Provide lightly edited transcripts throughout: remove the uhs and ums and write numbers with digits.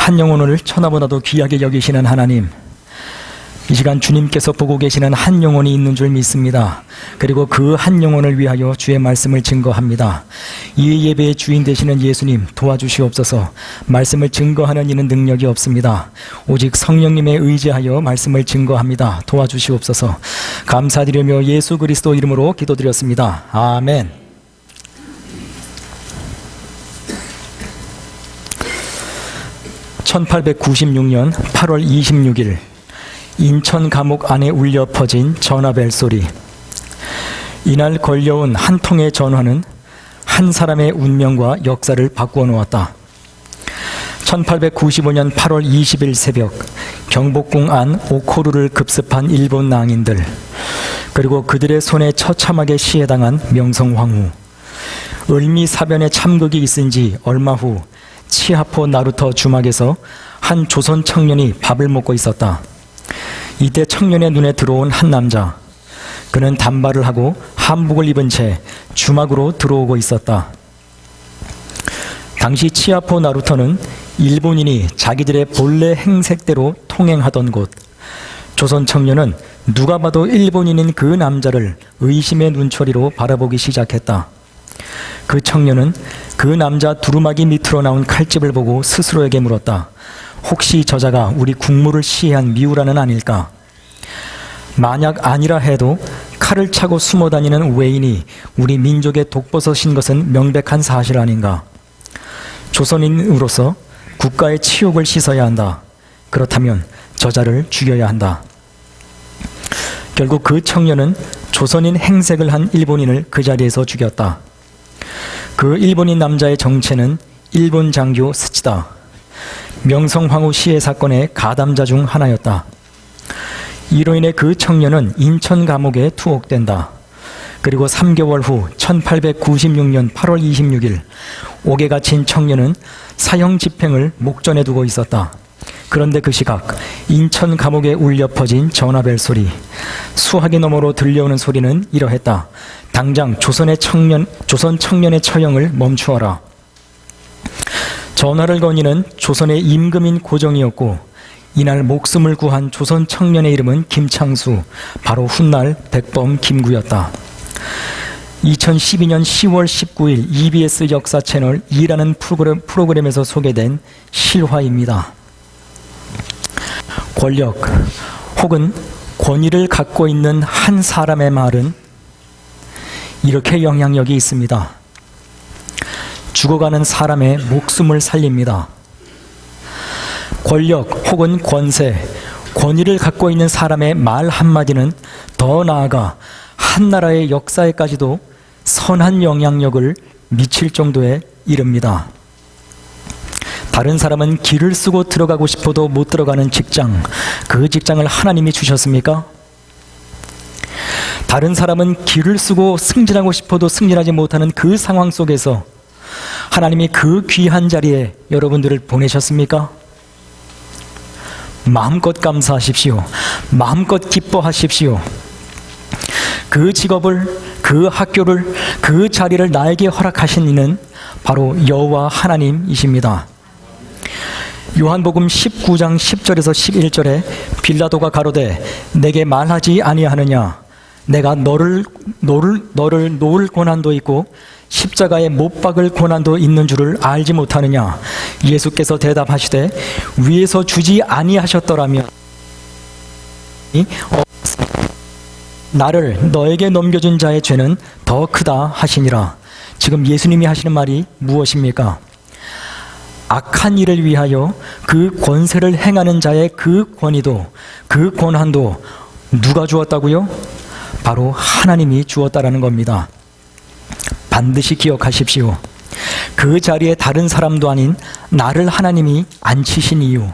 한 영혼을 천하보다도 귀하게 여기시는 하나님, 이 시간 주님께서 보고 계시는 한 영혼이 있는 줄 믿습니다. 그리고 그 한 영혼을 위하여 주의 말씀을 증거합니다. 이 예배의 주인 되시는 예수님 도와주시옵소서. 말씀을 증거하는 이는 능력이 없습니다. 오직 성령님에 의지하여 말씀을 증거합니다. 도와주시옵소서. 감사드리며 예수 그리스도 이름으로 기도드렸습니다. 아멘. (1896년 8월 26일) 인천 감옥 안에 울려 퍼진 전화벨 소리. 이날 걸려온 한 통의 전화는 한 사람의 운명과 역사를 바꾸어 놓았다. 1895년 8월 20일 새벽, 경복궁 안 오코루를 급습한 일본 낭인들, 그리고 그들의 손에 처참하게 시해당한 명성황후. 을미사변의 참극이 있은 지 얼마 후 치하포 나루터 주막에서 한 조선 청년이 밥을 먹고 있었다. 이때 청년의 눈에 들어온 한 남자. 그는 단발을 하고 한복을 입은 채 주막으로 들어오고 있었다. 당시 치하포 나루터는 일본인이 자기들의 본래 행색대로 통행하던 곳. 조선 청년은 누가 봐도 일본인인 그 남자를 의심의 눈초리로 바라보기 시작했다. 그 청년은 그 남자 두루마기 밑으로 나온 칼집을 보고 스스로에게 물었다. 혹시 저자가 우리 국무를 시해한 미우라는 아닐까? 만약 아니라 해도 칼을 차고 숨어 다니는 외인이 우리 민족의 독버섯인 것은 명백한 사실 아닌가? 조선인으로서 국가의 치욕을 씻어야 한다. 그렇다면 저자를 죽여야 한다. 결국 그 청년은 조선인 행색을 한 일본인을 그 자리에서 죽였다. 그 일본인 남자의 정체는 일본 장교 스치다. 명성황후 시해 사건의 가담자 중 하나였다. 이로 인해 그 청년은 인천 감옥에 투옥된다. 그리고 3개월 후 1896년 8월 26일 옥에 갇힌 청년은 사형 집행을 목전에 두고 있었다. 그런데 그 시각 인천 감옥에 울려 퍼진 전화벨 소리. 수화기 너머로 들려오는 소리는 이러했다. 당장 조선 청년의 처형을 멈추어라. 전화를 건 이는 조선의 임금인 고정이었고, 이날 목숨을 구한 조선 청년의 이름은 김창수, 바로 훗날 백범 김구였다. 2012년 10월 19일 EBS 역사 채널 2라는 프로그램에서 소개된 실화입니다. 권력 혹은 권위를 갖고 있는 한 사람의 말은 이렇게 영향력이 있습니다. 죽어가는 사람의 목숨을 살립니다. 권력 혹은 권세, 권위를 갖고 있는 사람의 말 한마디는 더 나아가 한 나라의 역사에까지도 선한 영향력을 미칠 정도에 이릅니다. 다른 사람은 길을 쓰고 들어가고 싶어도 못 들어가는 직장, 그 직장을 하나님이 주셨습니까? 다른 사람은 길을 쓰고 승진하고 싶어도 승진하지 못하는 그 상황 속에서 하나님이 그 귀한 자리에 여러분들을 보내셨습니까? 마음껏 감사하십시오. 마음껏 기뻐하십시오. 그 직업을, 그 학교를, 그 자리를 나에게 허락하신 이는 바로 여호와 하나님이십니다. 요한복음 19장 10절에서 11절에 빌라도가 가로되 내게 말하지 아니하느냐? 내가 너를 놓을 고난도 있고 십자가에 못 박을 고난도 있는 줄을 알지 못하느냐? 예수께서 대답하시되 위에서 주지 아니하셨더라면 나를 너에게 넘겨준 자의 죄는 더 크다 하시니라. 지금 예수님이 하시는 말이 무엇입니까? 악한 일을 위하여 그 권세를 행하는 자의 그 권위도, 그 권한도 누가 주었다고요? 바로 하나님이 주었다라는 겁니다. 반드시 기억하십시오. 그 자리에 다른 사람도 아닌 나를 하나님이 앉히신 이유,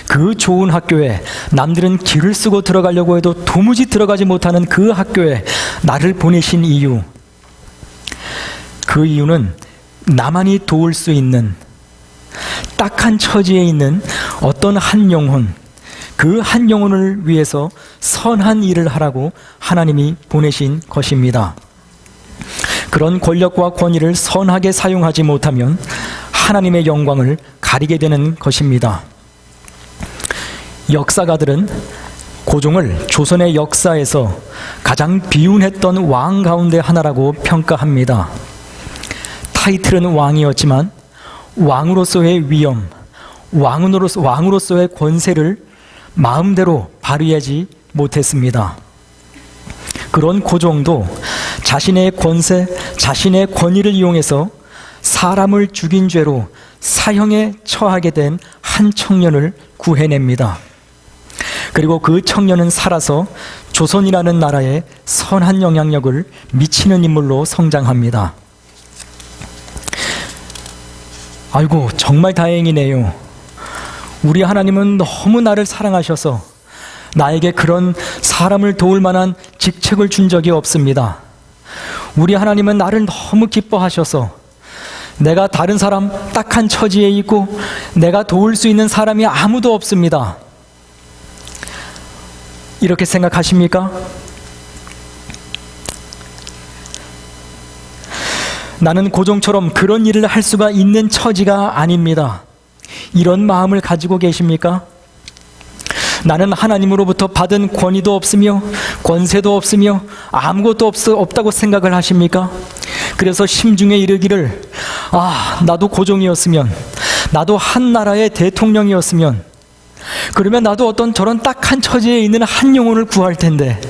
그 좋은 학교에, 남들은 길을 쓰고 들어가려고 해도 도무지 들어가지 못하는 그 학교에 나를 보내신 이유, 그 이유는 나만이 도울 수 있는 딱한 처지에 있는 어떤 한 영혼, 그 한 영혼을 위해서 선한 일을 하라고 하나님이 보내신 것입니다. 그런 권력과 권위를 선하게 사용하지 못하면 하나님의 영광을 가리게 되는 것입니다. 역사가들은 고종을 조선의 역사에서 가장 비운했던 왕 가운데 하나라고 평가합니다. 타이틀은 왕이었지만 왕으로서의 위엄, 왕으로서의 권세를 마음대로 발휘하지 못했습니다. 그런 고종도 자신의 권세, 자신의 권위를 이용해서 사람을 죽인 죄로 사형에 처하게 된 한 청년을 구해냅니다. 그리고 그 청년은 살아서 조선이라는 나라에 선한 영향력을 미치는 인물로 성장합니다. 아이고, 정말 다행이네요. 우리 하나님은 너무 나를 사랑하셔서 나에게 그런 사람을 도울 만한 직책을 준 적이 없습니다. 우리 하나님은 나를 너무 기뻐하셔서 내가 다른 사람 딱한 처지에 있고 내가 도울 수 있는 사람이 아무도 없습니다. 이렇게 생각하십니까? 나는 고종처럼 그런 일을 할 수가 있는 처지가 아닙니다. 이런 마음을 가지고 계십니까? 나는 하나님으로부터 받은 권위도 없으며 권세도 없으며 아무것도 없다고 생각을 하십니까? 그래서 심중에 이르기를, 나도 고종이었으면, 나도 한 나라의 대통령이었으면, 그러면 나도 어떤 저런 딱한 처지에 있는 한 영혼을 구할 텐데.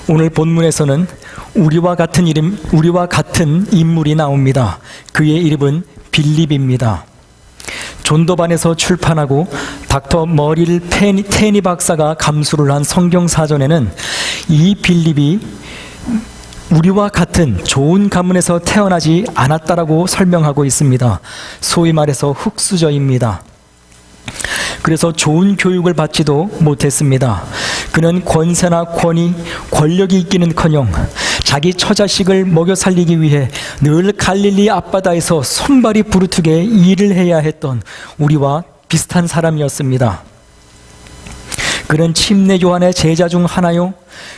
오늘 본문에서는 우리와 같은 인물이 나옵니다. 그의 이름은 빌립입니다. 존도반에서 출판하고 닥터 머릴 테니 박사가 감수를 한 성경사전에는 이 빌립이 우리와 같은 좋은 가문에서 태어나지 않았다라고 설명하고 있습니다. 소위 말해서 흙수저입니다. 그래서 좋은 교육을 받지도 못했습니다. 그는 권세나 권위, 권력이 있기는커녕 자기 처자식을 먹여 살리기 위해 늘 갈릴리 앞바다에서 손발이 부르트게 일을 해야 했던 우리와 비슷한 사람이었습니다. 그는 침례 요한의 제자 중 하나요.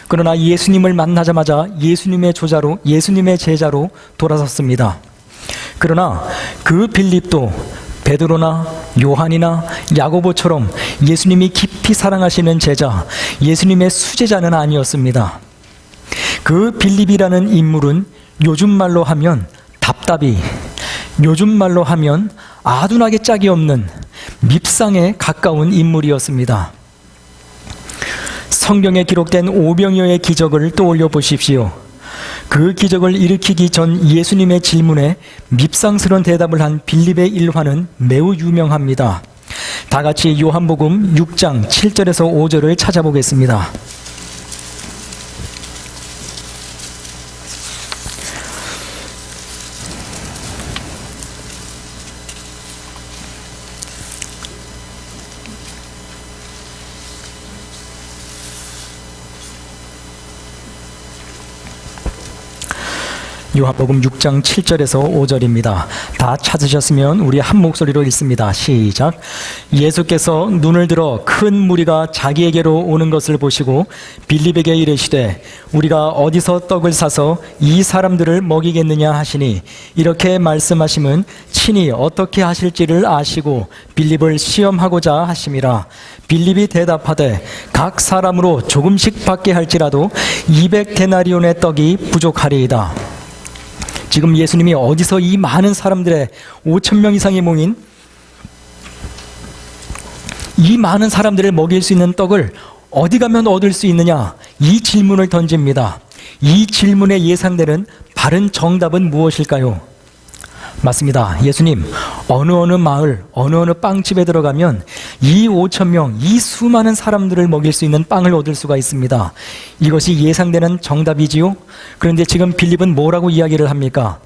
그러나 예수님을 만나자마자 예수님의 제자로 돌아섰습니다. 그러나 그 빌립도 베드로나 요한이나 야고보처럼 예수님이 깊이 사랑하시는 제자, 예수님의 수제자는 아니었습니다. 그 빌립이라는 인물은 요즘 말로 하면 답답이, 요즘 말로 하면 아둔하게 짝이 없는 밉상에 가까운 인물이었습니다. 성경에 기록된 오병이어의 기적을 떠올려 보십시오. 그 기적을 일으키기 전 예수님의 질문에 밉상스러운 대답을 한 빌립의 일화는 매우 유명합니다. 다 같이 요한복음 6장 7절에서 5절을 찾아보겠습니다. 요한복음 6장 7절에서 5절입니다. 다 찾으셨으면 우리 한 목소리로 읽습니다. 시작. 예수께서 눈을 들어 큰 무리가 자기에게로 오는 것을 보시고 빌립에게 이르시되 우리가 어디서 떡을 사서 이 사람들을 먹이겠느냐 하시니 이렇게 말씀하심은 친히 어떻게 하실지를 아시고 빌립을 시험하고자 하심이라. 빌립이 대답하되 각 사람으로 조금씩 받게 할지라도 200데나리온의 떡이 부족하리이다. 지금 예수님이 어디서 이 많은 사람들의 5,000명 이상이 모인 이 많은 사람들을 먹일 수 있는 떡을 어디 가면 얻을 수 있느냐, 이 질문을 던집니다. 이 질문에 예상되는 바른 정답은 무엇일까요? 맞습니다. 예수님, 어느 마을, 어느 빵집에 들어가면 이 5,000명, 이 수많은 사람들을 먹일 수 있는 빵을 얻을 수가 있습니다. 이것이 예상되는 정답이지요? 그런데 지금 빌립은 뭐라고 이야기를 합니까?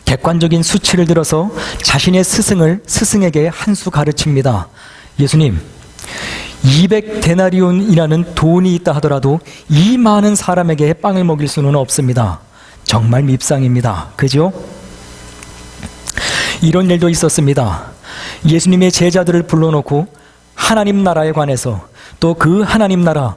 객관적인 수치를 들어서 자신의 스승에게 한 수 가르칩니다. 예수님, 200데나리온이라는 돈이 있다 하더라도 이 많은 사람에게 빵을 먹일 수는 없습니다. 정말 밉상입니다. 그죠? 이런 일도 있었습니다. 예수님의 제자들을 불러놓고 하나님 나라에 관해서 또 그 하나님 나라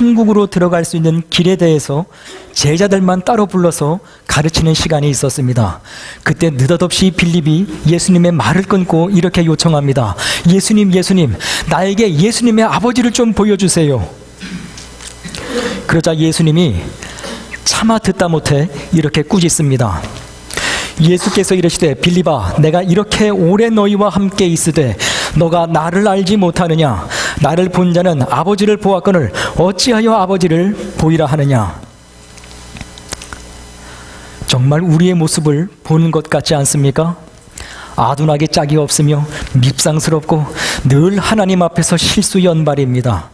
천국으로 들어갈 수 있는 길에 대해서 제자들만 따로 불러서 가르치는 시간이 있었습니다. 그때 느닷없이 빌립이 예수님의 말을 끊고 이렇게 요청합니다. 예수님, 예수님, 나에게 예수님의 아버지를 좀 보여주세요. 그러자 예수님이 차마 듣다 못해 이렇게 꾸짖습니다. 예수께서 이르시되 빌립아, 내가 이렇게 오래 너희와 함께 있으되 너가 나를 알지 못하느냐? 나를 본 자는 아버지를 보았거늘 어찌하여 아버지를 보이라 하느냐? 정말 우리의 모습을 보는 것 같지 않습니까? 아둔하게 짝이 없으며 밉상스럽고 늘 하나님 앞에서 실수 연발입니다.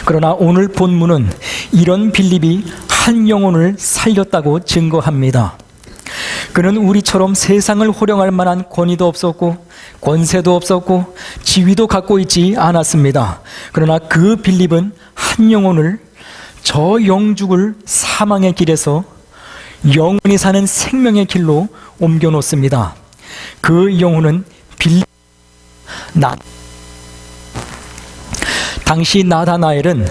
그러나 오늘 본문은 이런 빌립이 한 영혼을 살렸다고 증거합니다. 그는 우리처럼 세상을 호령할 만한 권위도 없었고 권세도 없었고 지위도 갖고 있지 않았습니다. 그러나 그 빌립은 한 영혼을 저 영죽을 사망의 길에서 영원히 사는 생명의 길로 옮겨 놓습니다. 그 영혼은 빌립 당시 나다나엘은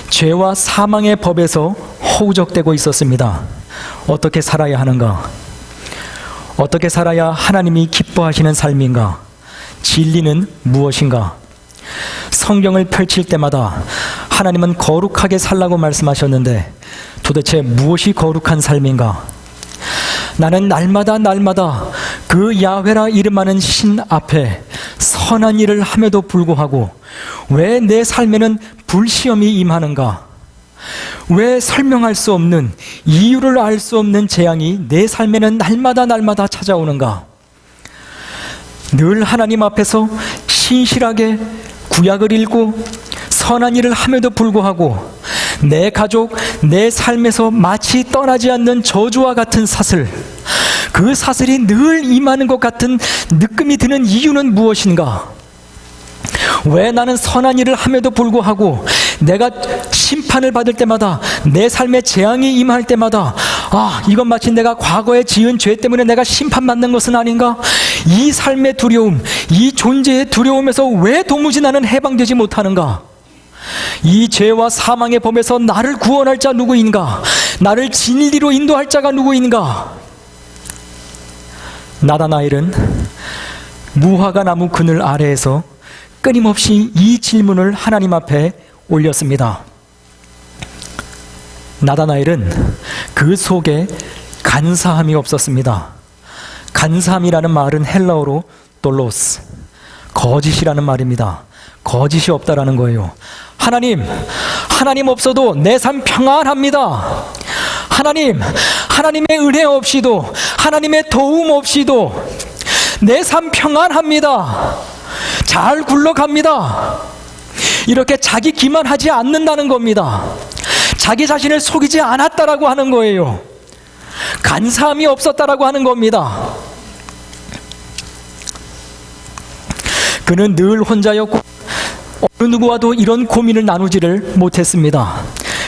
죄와 사망의 법에서 허우적대고 있었습니다. 어떻게 살아야 하는가? 어떻게 살아야 하나님이 기뻐하시는 삶인가? 진리는 무엇인가? 성경을 펼칠 때마다 하나님은 거룩하게 살라고 말씀하셨는데 도대체 무엇이 거룩한 삶인가? 나는 날마다 그 야훼라 이름하는 신 앞에 선한 일을 함에도 불구하고 왜 내 삶에는 불시험이 임하는가? 왜 설명할 수 없는, 이유를 알 수 없는 재앙이 내 삶에는 날마다 찾아오는가? 늘 하나님 앞에서 신실하게 구약을 읽고 선한 일을 함에도 불구하고 내 가족, 내 삶에서 마치 떠나지 않는 저주와 같은 사슬, 그 사슬이 늘 임하는 것 같은 느낌이 드는 이유는 무엇인가? 왜 나는 선한 일을 함에도 불구하고 내가 심판을 받을 때마다, 내 삶에 재앙이 임할 때마다 이건 마치 내가 과거에 지은 죄 때문에 내가 심판받는 것은 아닌가? 이 삶의 두려움, 이 존재의 두려움에서 왜 도무지 나는 해방되지 못하는가? 이 죄와 사망의 범에서 나를 구원할 자 누구인가? 나를 진리로 인도할 자가 누구인가? 나다나엘은 무화과 나무 그늘 아래에서 끊임없이 이 질문을 하나님 앞에 올렸습니다. 나다나엘은 그 속에 간사함이 없었습니다. 간사함이라는 말은 헬라어로 돌로스, 거짓이라는 말입니다. 거짓이 없다라는 거예요. 하나님 없어도 내 삶 평안합니다. 하나님의 은혜 없이도, 하나님의 도움 없이도 내 삶 평안합니다. 잘 굴러갑니다. 이렇게 자기 기만하지 않는다는 겁니다. 자기 자신을 속이지 않았다라고 하는 거예요. 간사함이 없었다라고 하는 겁니다. 그는 늘 혼자였고 어느 누구와도 이런 고민을 나누지를 못했습니다.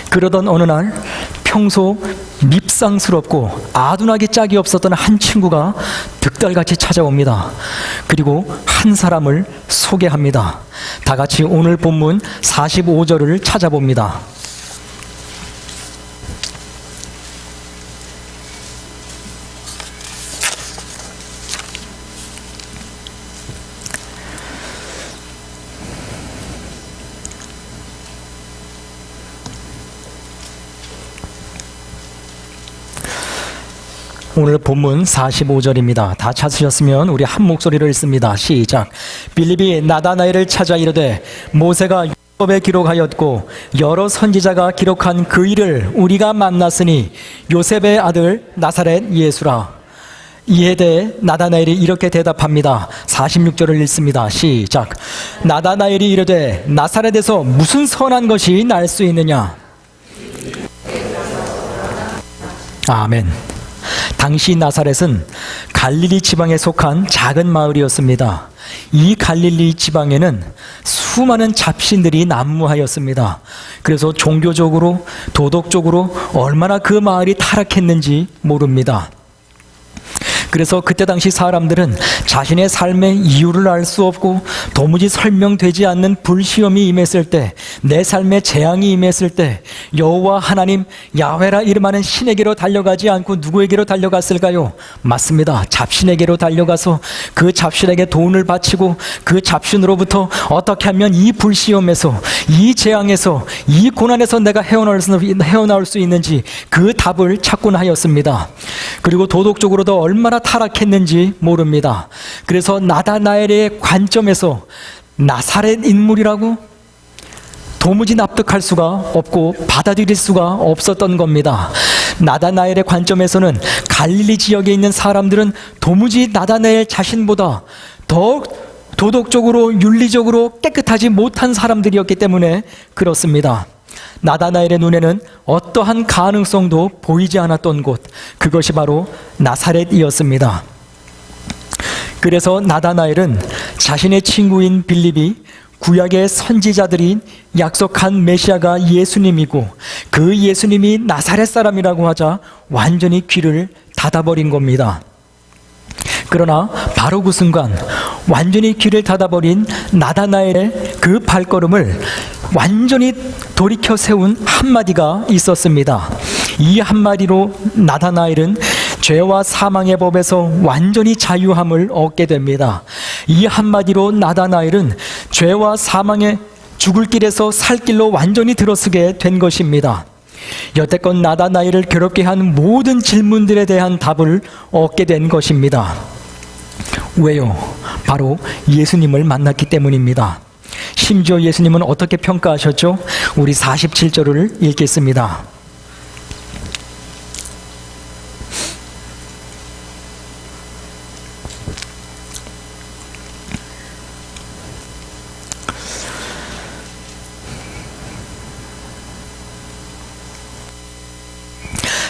그러던 어느 날 평소 밉상스럽고 아둔하게 짝이 없었던 한 친구가 득달같이 찾아옵니다. 그리고 한 사람을 소개합니다. 다 같이 오늘 본문 45절을 찾아봅니다. 오늘 본문 45절입니다. 다 찾으셨으면 우리 한 목소리로 읽습니다. 시작. 빌립이 나다나엘을 찾아 이르되 모세가 율법에 기록하였고 여러 선지자가 기록한 그 일을 우리가 만났으니 요셉의 아들 나사렛 예수라. 이에 대해 나다나엘이 이렇게 대답합니다. 46절을 읽습니다. 시작. 나다나엘이 이르되 나사렛에서 무슨 선한 것이 날 수 있느냐? 아멘. 당시 나사렛은 갈릴리 지방에 속한 작은 마을이었습니다. 이 갈릴리 지방에는 수많은 잡신들이 난무하였습니다. 그래서 종교적으로, 도덕적으로 얼마나 그 마을이 타락했는지 모릅니다. 그래서 그때 당시 사람들은 자신의 삶의 이유를 알 수 없고 도무지 설명되지 않는 불시험이 임했을 때, 내 삶에 재앙이 임했을 때 여호와 하나님 야훼라 이름하는 신에게로 달려가지 않고 누구에게로 달려갔을까요? 맞습니다. 잡신에게로 달려가서 그 잡신에게 돈을 바치고 그 잡신으로부터 어떻게 하면 이 불시험에서, 이 재앙에서, 이 고난에서 내가 헤어나올 수 있는지 그 답을 찾곤 하였습니다. 그리고 도덕적으로도 얼마나 타락했는지 모릅니다. 그래서 나다나엘의 관점에서 나사렛 인물이라고 도무지 납득할 수가 없고 받아들일 수가 없었던 겁니다. 나다나엘의 관점에서는 갈릴리 지역에 있는 사람들은 도무지 나다나엘 자신보다 더 도덕적으로 윤리적으로 깨끗하지 못한 사람들이었기 때문에 그렇습니다. 나다나엘의 눈에는 어떠한 가능성도 보이지 않았던 곳, 그것이 바로 나사렛이었습니다. 그래서 나다나엘은 자신의 친구인 빌립이 구약의 선지자들이 약속한 메시아가 예수님이고 그 예수님이 나사렛 사람이라고 하자 완전히 귀를 닫아버린 겁니다. 그러나 바로 그 순간 완전히 귀를 닫아버린 나다나엘의 그 발걸음을 완전히 돌이켜 세운 한마디가 있었습니다. 이 한마디로 나다나엘은 죄와 사망의 법에서 완전히 자유함을 얻게 됩니다. 이 한마디로 나다나엘은 죄와 사망의 죽을 길에서 살 길로 완전히 들어서게 된 것입니다. 여태껏 나다나엘을 괴롭게 한 모든 질문들에 대한 답을 얻게 된 것입니다. 왜요? 바로 예수님을 만났기 때문입니다. 심지어 예수님은 어떻게 평가하셨죠? 우리 47절을 읽겠습니다.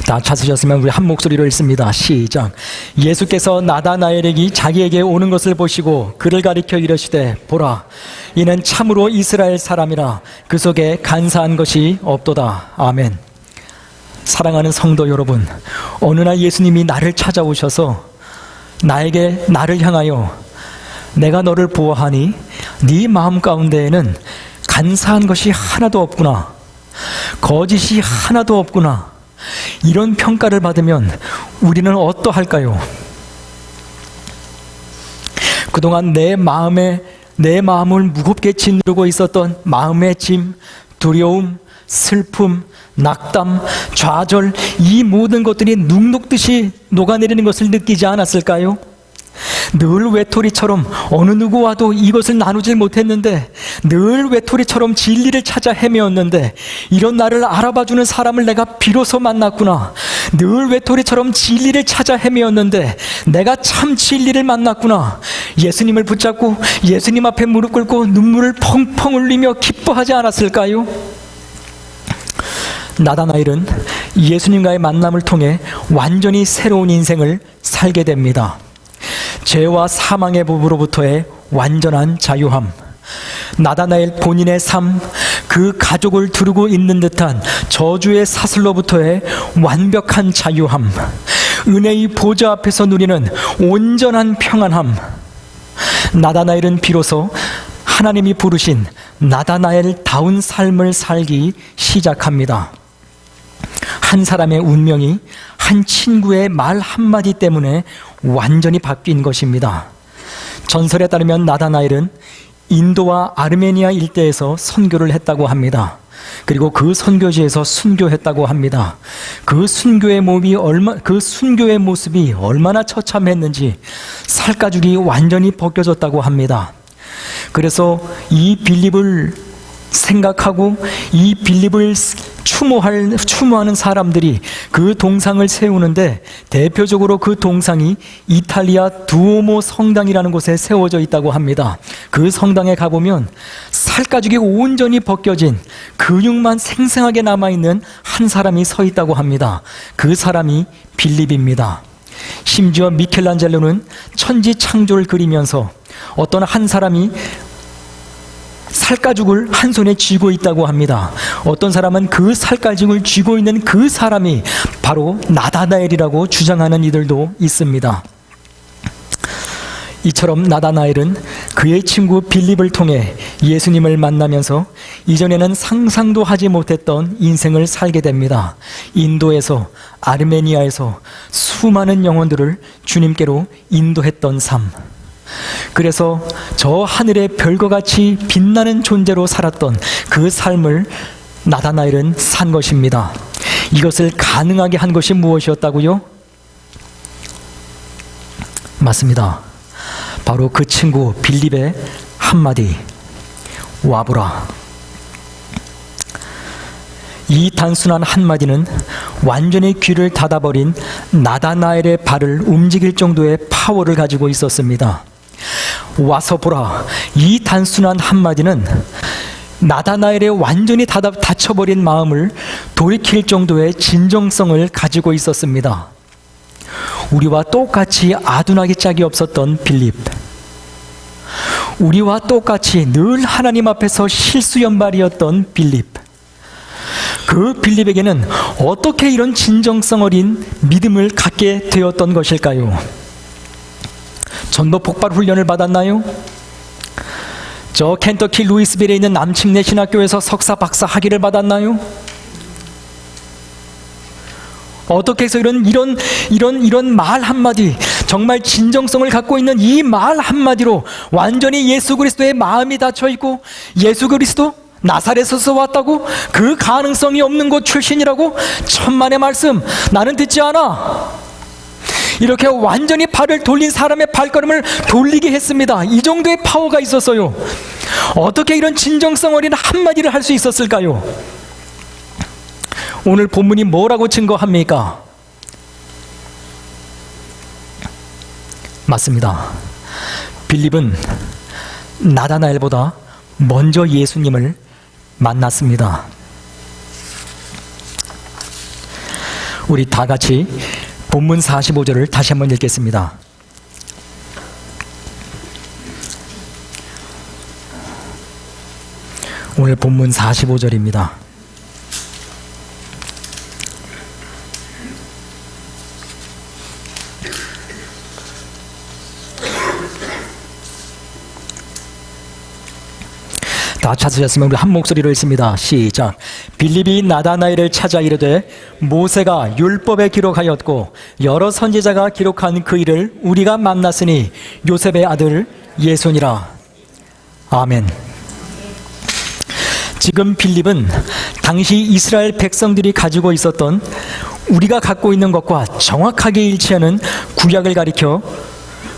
다 찾으셨으면 우리 한 목소리로 읽습니다. 시작. 예수께서 나다나엘이 자기에게 오는 것을 보시고 그를 가리켜 이르시되 보라, 이는 참으로 이스라엘 사람이라 그 속에 간사한 것이 없도다. 아멘. 사랑하는 성도 여러분, 어느 날 예수님이 나를 찾아오셔서 나를 향하여 내가 너를 보아하니 네 마음 가운데에는 간사한 것이 하나도 없구나, 거짓이 하나도 없구나, 이런 평가를 받으면 우리는 어떠할까요? 그동안 내 마음을 무겁게 짓누르고 있었던 마음의 짐, 두려움, 슬픔, 낙담, 좌절, 이 모든 것들이 눅 녹듯이 녹아내리는 것을 느끼지 않았을까요? 늘 외톨이처럼 어느 누구와도 이것을 나누질 못했는데, 늘 외톨이처럼 진리를 찾아 헤매었는데 이런 나를 알아봐주는 사람을 내가 비로소 만났구나. 늘 외톨이처럼 진리를 찾아 헤매었는데 내가 참 진리를 만났구나. 예수님을 붙잡고 예수님 앞에 무릎 꿇고 눈물을 펑펑 흘리며 기뻐하지 않았을까요? 나다나엘은 예수님과의 만남을 통해 완전히 새로운 인생을 살게 됩니다. 죄와 사망의 법으로부터의 완전한 자유함, 나다나엘 본인의 삶, 그 가족을 두르고 있는 듯한 저주의 사슬로부터의 완벽한 자유함, 은혜의 보좌 앞에서 누리는 온전한 평안함. 나다나엘은 비로소 하나님이 부르신 나다나엘다운 삶을 살기 시작합니다. 한 사람의 운명이 한 친구의 말 한마디 때문에 완전히 바뀐 것입니다. 전설에 따르면 나다나엘은 인도와 아르메니아 일대에서 선교를 했다고 합니다. 그리고 그 선교지에서 순교했다고 합니다. 그 순교의 모습이 얼마나 처참했는지 살가죽이 완전히 벗겨졌다고 합니다. 그래서 이 빌립을 생각하고 이 빌립을 추모하는 사람들이 그 동상을 세우는데, 대표적으로 그 동상이 이탈리아 두오모 성당이라는 곳에 세워져 있다고 합니다. 그 성당에 가보면 살가죽이 온전히 벗겨진 근육만 생생하게 남아있는 한 사람이 서 있다고 합니다. 그 사람이 빌립입니다. 심지어 미켈란젤로는 천지 창조를 그리면서 어떤 한 사람이 살가죽을 한 손에 쥐고 있다고 합니다. 어떤 사람은 그 살가죽을 쥐고 있는 그 사람이 바로 나다나엘이라고 주장하는 이들도 있습니다. 이처럼 나다나엘은 그의 친구 빌립을 통해 예수님을 만나면서 이전에는 상상도 하지 못했던 인생을 살게 됩니다. 인도에서, 아르메니아에서 수많은 영혼들을 주님께로 인도했던 삶, 그래서 저 하늘의 별과같이 빛나는 존재로 살았던 그 삶을 나다나엘은 산 것입니다. 이것을 가능하게 한 것이 무엇이었다고요? 맞습니다. 바로 그 친구 빌립의 한마디, 와보라. 이 단순한 한마디는 완전히 귀를 닫아버린 나다나엘의 발을 움직일 정도의 파워를 가지고 있었습니다. 와서 보라. 이 단순한 한마디는 나다나엘의 완전히 닫혀버린 마음을 돌이킬 정도의 진정성을 가지고 있었습니다. 우리와 똑같이 아둔하기 짝이 없었던 빌립, 우리와 똑같이 늘 하나님 앞에서 실수연발이었던 빌립, 그 빌립에게는 어떻게 이런 진정성 어린 믿음을 갖게 되었던 것일까요? 전도 폭발 훈련을 받았나요? 저 켄터키 루이스빌에 있는 남침내 신학교에서 석사 박사 학위를 받았나요? 어떻게 해서 이런 말 한마디, 정말 진정성을 갖고 있는 이 말 한마디로 완전히 예수 그리스도의 마음이 닫혀 있고, 예수 그리스도 나사렛에서 왔다고, 그 가능성이 없는 곳 출신이라고, 천만의 말씀 나는 듣지 않아, 이렇게 완전히 발을 돌린 사람의 발걸음을 돌리게 했습니다. 이 정도의 파워가 있었어요. 어떻게 이런 진정성 어린 한마디를 할 수 있었을까요? 오늘 본문이 뭐라고 증거합니까? 맞습니다. 빌립은 나다나엘보다 먼저 예수님을 만났습니다. 우리 다 같이 본문 45절을 다시 한번 읽겠습니다. 오늘 본문 45절입니다. 다 찾으셨으면 우리 한 목소리로 읽습니다. 시작. 빌립이 나다나엘을 찾아 이르되 모세가 율법에 기록하였고 여러 선지자가 기록한 그 일을 우리가 만났으니 요셉의 아들 예수니라. 아멘. 지금 빌립은 당시 이스라엘 백성들이 가지고 있었던, 우리가 갖고 있는 것과 정확하게 일치하는 구약을 가리켜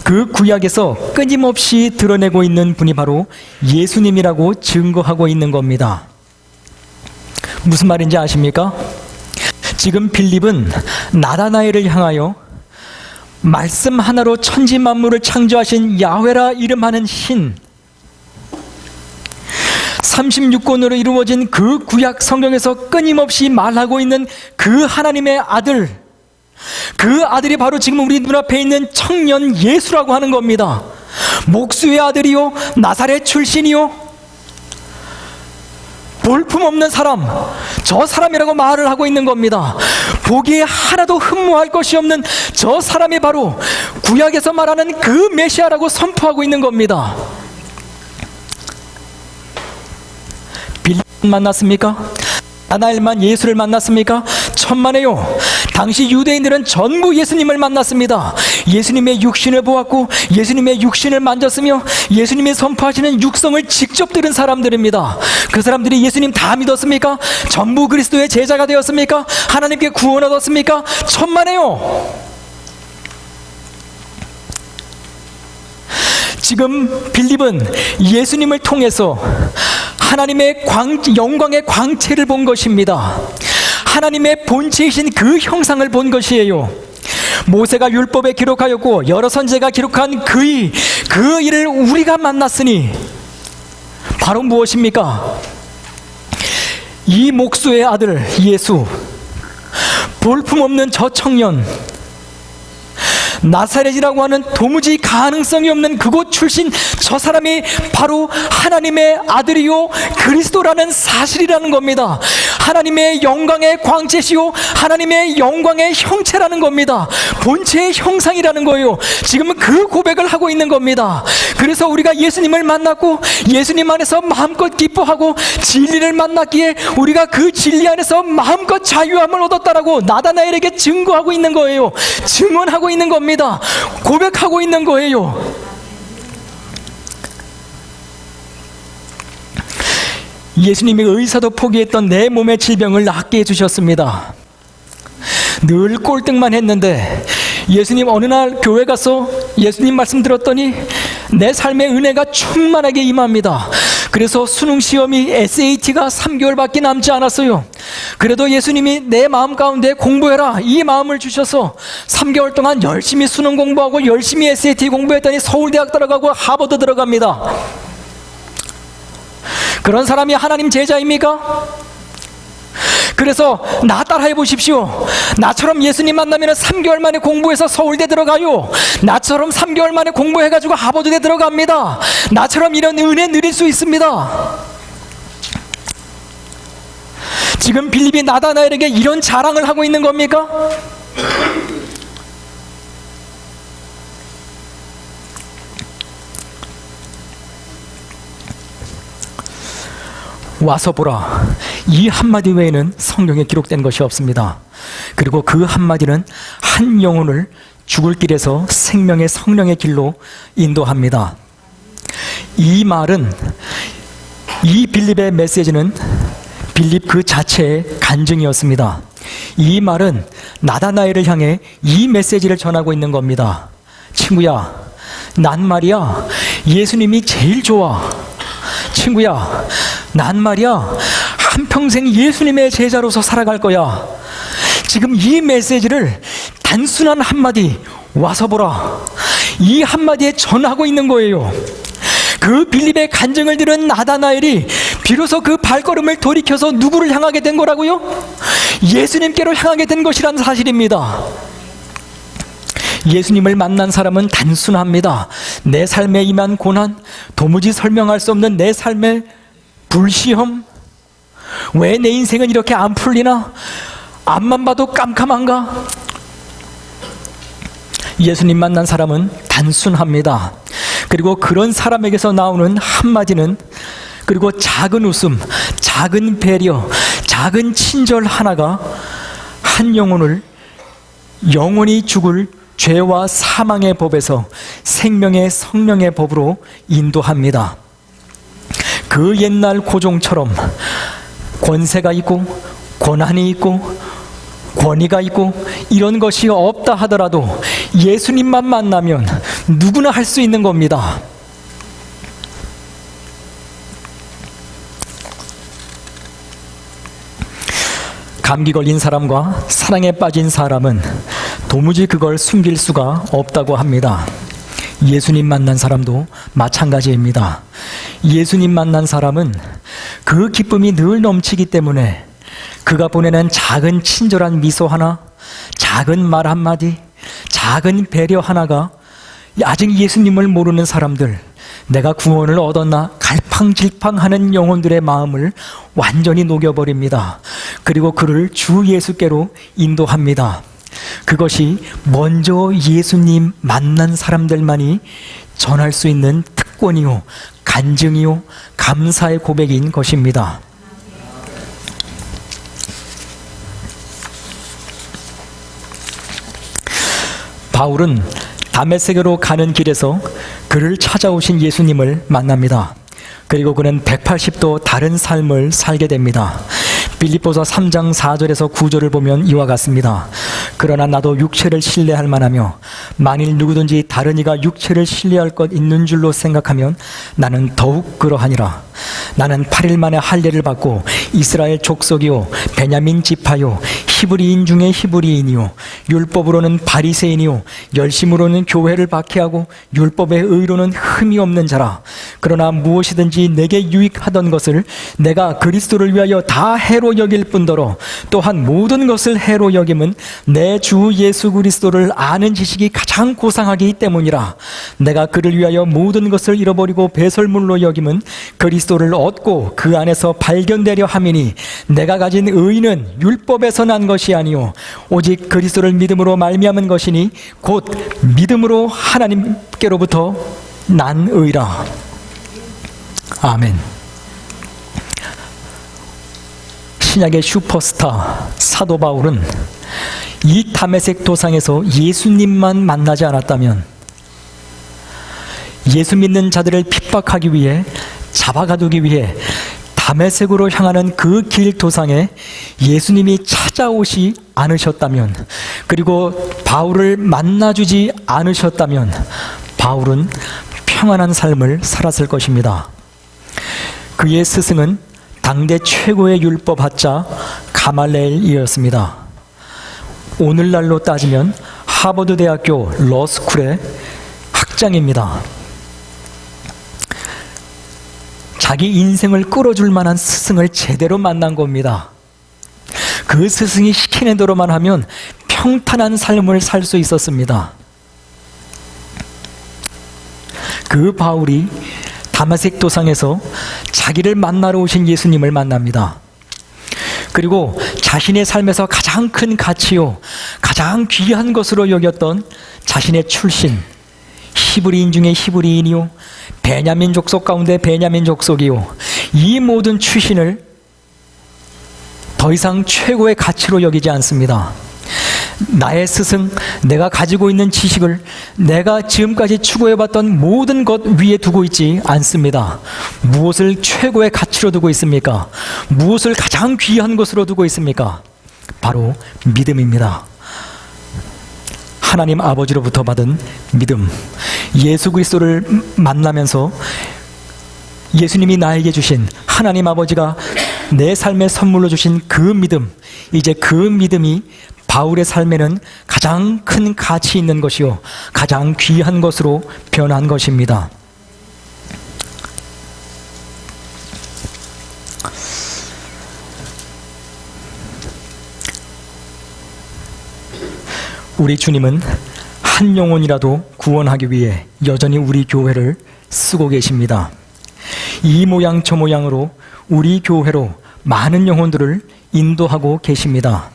그 구약에서 끊임없이 드러내고 있는 분이 바로 예수님이라고 증거하고 있는 겁니다. 무슨 말인지 아십니까? 지금 빌립은 나다나엘을 향하여 말씀 하나로 천지 만물을 창조하신 야훼라 이름하는 신, 36권으로 이루어진 그 구약 성경에서 끊임없이 말하고 있는 그 하나님의 아들, 그 아들이 바로 지금 우리 눈앞에 있는 청년 예수라고 하는 겁니다. 목수의 아들이요, 나사렛 출신이요, 볼품없는 사람, 저 사람이라고 말을 하고 있는 겁니다. 보기에 하나도 흠모할 것이 없는 저 사람이 바로 구약에서 말하는 그 메시아라고 선포하고 있는 겁니다. 빌립 만났습니까? 나다나엘만 예수를 만났습니까? 천만에요. 당시 유대인들은 전부 예수님을 만났습니다. 예수님의 육신을 보았고 예수님의 육신을 만졌으며 예수님이 선포하시는 육성을 직접 들은 사람들입니다. 그 사람들이 예수님 다 믿었습니까? 전부 그리스도의 제자가 되었습니까? 하나님께 구원 얻었습니까? 천만에요. 지금 빌립은 예수님을 통해서 하나님의 영광의 광채를 본 것입니다. 하나님의 본체이신 그 형상을 본 것이에요. 모세가 율법에 기록하였고 여러 선지자가 기록한 그 일을 우리가 만났으니 바로 무엇입니까? 이 목수의 아들 예수, 볼품없는 저 청년, 나사렛이라고 하는 도무지 가능성이 없는 그곳 출신 저 사람이 바로 하나님의 아들이요 그리스도라는 사실이라는 겁니다. 하나님의 영광의 광채시요 하나님의 영광의 형체라는 겁니다. 본체의 형상이라는 거예요. 지금 그 고백을 하고 있는 겁니다. 그래서 우리가 예수님을 만났고 예수님 안에서 마음껏 기뻐하고 진리를 만났기에 우리가 그 진리 안에서 마음껏 자유함을 얻었다라고 나다나엘에게 증거하고 있는 거예요. 증언하고 있는 겁니다. 고백하고 있는 거예요. 예수님이 의사도 포기했던 내 몸의 질병을 낫게 해주셨습니다. 늘 꼴등만 했는데 예수님 어느 날 교회 가서 예수님 말씀 들었더니 내 삶의 은혜가 충만하게 임합니다. 그래서 수능 시험이 SAT가 3개월밖에 남지 않았어요. 그래도 예수님이 내 마음 가운데 공부해라 이 마음을 주셔서 3개월 동안 열심히 수능 공부하고 열심히 SAT 공부했더니 서울대학 들어가고 하버드 들어갑니다. 그런 사람이 하나님 제자입니까? 그래서 나 따라해 보십시오. 나처럼 예수님 만나면 3개월 만에 공부해서 서울대 들어가요. 나처럼 3개월 만에 공부해가지고 하버드대 들어갑니다. 나처럼 이런 은혜 누릴 수 있습니다. 지금 빌립이 나다나엘에게 이런 자랑을 하고 있는 겁니까? 와서 보라 이 한마디 외에는 성경에 기록된 것이 없습니다. 그리고 그 한마디는 한 영혼을 죽을 길에서 생명의 성령의 길로 인도합니다. 이 말은 이 빌립의 메시지는 빌립 그 자체의 간증이었습니다. 이 말은 나다나엘을 향해 이 메시지를 전하고 있는 겁니다. 친구야, 난 말이야 예수님이 제일 좋아. 친구야, 난 말이야 한평생 예수님의 제자로서 살아갈 거야. 지금 이 메시지를 단순한 한마디 와서 보라 이 한마디에 전하고 있는 거예요. 그 빌립의 간증을 들은 나다나엘이 비로소 그 발걸음을 돌이켜서 누구를 향하게 된 거라고요? 예수님께로 향하게 된 것이란 사실입니다. 예수님을 만난 사람은 단순합니다. 내 삶에 임한 고난, 도무지 설명할 수 없는 내 삶의 불시험, 왜 내 인생은 이렇게 안 풀리나? 앞만 봐도 깜깜한가? 예수님 만난 사람은 단순합니다. 그리고 그런 사람에게서 나오는 한마디는 그리고 작은 웃음, 작은 배려, 작은 친절 하나가 한 영혼을 영원히 죽을 죄와 사망의 법에서 생명의 성령의 법으로 인도합니다. 그 옛날 고종처럼 권세가 있고 권한이 있고 권위가 있고 이런 것이 없다 하더라도 예수님만 만나면 누구나 할 수 있는 겁니다. 감기 걸린 사람과 사랑에 빠진 사람은 도무지 그걸 숨길 수가 없다고 합니다. 예수님 만난 사람도 마찬가지입니다. 예수님 만난 사람은 그 기쁨이 늘 넘치기 때문에 그가 보내는 작은 친절한 미소 하나, 작은 말 한마디, 작은 배려 하나가 아직 예수님을 모르는 사람들, 내가 구원을 얻었나 갈팡질팡하는 영혼들의 마음을 완전히 녹여버립니다. 그리고 그를 주 예수께로 인도합니다. 그것이 먼저 예수님 만난 사람들만이 전할 수 있는 특권이요, 간증이요, 감사의 고백인 것입니다. 바울은 다메섹으로 가는 길에서 그를 찾아오신 예수님을 만납니다. 그리고 그는 180도 다른 삶을 살게 됩니다. 빌립보서 3장 4절에서 9절을 보면 이와 같습니다. 그러나 나도 육체를 신뢰할 만하며 만일 누구든지 다른 이가 육체를 신뢰할 것 있는 줄로 생각하면 나는 더욱 그러하니라. 나는 8일 만에 할례를 받고 이스라엘 족속이요 베냐민 지파요 히브리인 중에 히브리인이요 율법으로는 바리새인이요 열심으로는 교회를 박해하고 율법의 의로는 흠이 없는 자라. 그러나 무엇이든지 내게 유익하던 것을 내가 그리스도를 위하여 다 해로 여길 뿐더러 또한 모든 것을 해로 여김은 내 주 예수 그리스도를 아는 지식이 가장 고상하기 때문이라. 내가 그를 위하여 모든 것을 잃어버리고 배설물로 여김은 그리스도를 얻고 그 안에서 발견되려 함이니 내가 가진 의는 율법에서 난 것이 아니요 오직 그리스도를 믿음으로 말미암은 것이니 곧 믿음으로 하나님께로부터 난 의라. 아멘. 신약의 슈퍼스타 사도 바울은 이 다메섹 도상에서 예수님만 만나지 않았다면 예수 믿는 자들을 핍박하기 위해 잡아가두기 위해 다메섹으로 향하는 그 길 도상에 예수님이 찾아오시 않으셨다면, 그리고 바울을 만나주지 않으셨다면 바울은 평안한 삶을 살았을 것입니다. 그의 스승은 당대 최고의 율법학자 가말레엘이었습니다. 오늘날로 따지면 하버드 대학교 러스쿨의 학장입니다. 자기 인생을 끌어줄 만한 스승을 제대로 만난 겁니다. 그 스승이 시키는 대로만 하면 평탄한 삶을 살 수 있었습니다. 그 바울이 다메섹 도상에서 자기를 만나러 오신 예수님을 만납니다. 그리고 자신의 삶에서 가장 큰 가치요, 가장 귀한 것으로 여겼던 자신의 출신, 히브리인 중에 히브리인이요, 베냐민 족속 가운데 베냐민 족속이요, 이 모든 출신을 더 이상 최고의 가치로 여기지 않습니다. 나의 스승, 내가 가지고 있는 지식을, 내가 지금까지 추구해봤던 모든 것 위에 두고 있지 않습니다. 무엇을 최고의 가치로 두고 있습니까? 무엇을 가장 귀한 것으로 두고 있습니까? 바로 믿음입니다. 하나님 아버지로부터 받은 믿음, 예수 그리스도를 만나면서 예수님이 나에게 주신, 하나님 아버지가 내 삶에 선물로 주신 그 믿음, 이제 그 믿음이 바울의 삶에는 가장 큰 가치 있는 것이요, 가장 귀한 것으로 변한 것입니다. 우리 주님은 한 영혼이라도 구원하기 위해 여전히 우리 교회를 쓰고 계십니다. 이 모양 저 모양으로 우리 교회로 많은 영혼들을 인도하고 계십니다.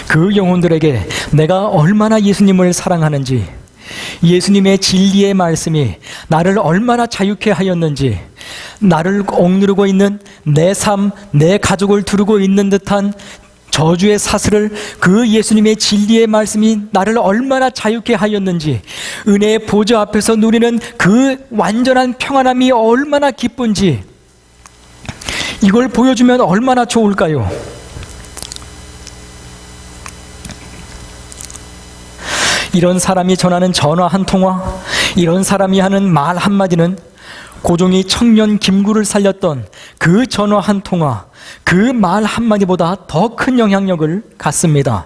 그 영혼들에게 내가 얼마나 예수님을 사랑하는지, 예수님의 진리의 말씀이 나를 얼마나 자유케 하였는지, 나를 억누르고 있는 내 삶, 내 가족을 두르고 있는 듯한 저주의 사슬을 그 예수님의 진리의 말씀이 나를 얼마나 자유케 하였는지, 은혜의 보좌 앞에서 누리는 그 완전한 평안함이 얼마나 기쁜지, 이걸 보여주면 얼마나 좋을까요? 이런 사람이 전하는 전화 한 통화, 이런 사람이 하는 말 한마디는 고종이 청년 김구를 살렸던 그 전화 한 통화, 그 말 한마디보다 더 큰 영향력을 갖습니다.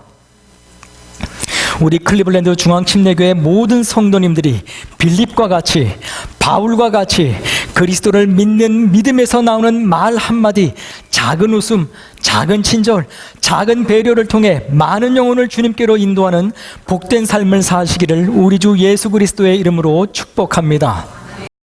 우리 클리블랜드 중앙침례교회 모든 성도님들이 빌립과 같이, 바울과 같이 그리스도를 믿는 믿음에서 나오는 말 한마디, 작은 웃음, 작은 친절, 작은 배려를 통해 많은 영혼을 주님께로 인도하는 복된 삶을 사시기를 우리 주 예수 그리스도의 이름으로 축복합니다.